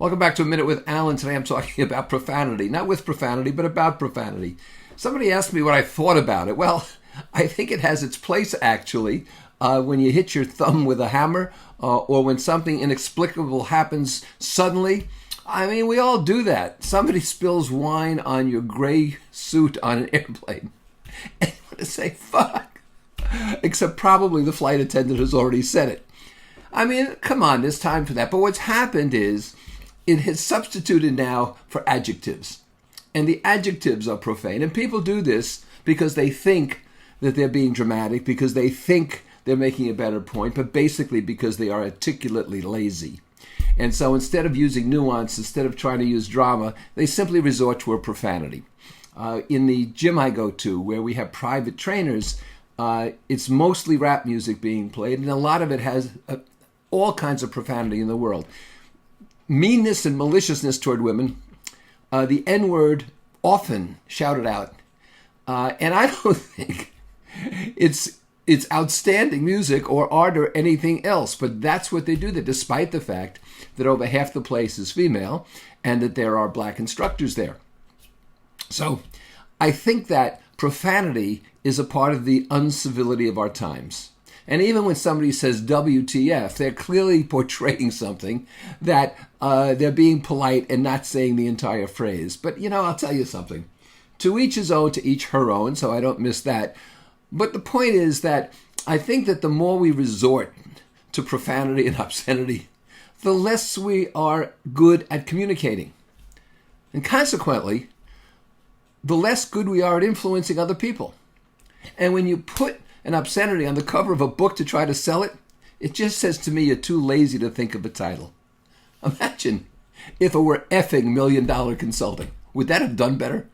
Welcome back to A Minute with Alan. Today I'm talking about profanity. Not with profanity, but about profanity. Somebody asked me what I thought about it. Well, I think it has its place, actually, when you hit your thumb with a hammer or when something inexplicable happens suddenly. I mean, we all do that. Somebody spills wine on your gray suit on an airplane. And you want to say, fuck. Except probably the flight attendant has already said it. I mean, come on, there's time for that. But what's happened is it has substituted now for adjectives. And the adjectives are profane. And people do this because they think that they're being dramatic, because they think they're making a better point, but basically because they are articulately lazy. And so instead of using nuance, instead of trying to use drama, they simply resort to a profanity. In the gym I go to, where we have private trainers, it's mostly rap music being played, and a lot of it has all kinds of profanity in the world. Meanness and maliciousness toward women, the N-word often shouted out. And I don't think it's outstanding music or art or anything else, but that's what they do, that despite the fact that over half the place is female and that there are black instructors there. So I think that profanity is a part of the uncivility of our times. And even when somebody says WTF, they're clearly portraying something that they're being polite and not saying the entire phrase. But, I'll tell you something. To each his own, to each her own, so I don't miss that. But the point is that I think that the more we resort to profanity and obscenity, the less we are good at communicating. And consequently, the less good we are at influencing other people. And when you put an obscenity on the cover of a book to try to sell it, it just says to me you're too lazy to think of a title. Imagine if it were effing $1 Million Consulting. Would that have done better?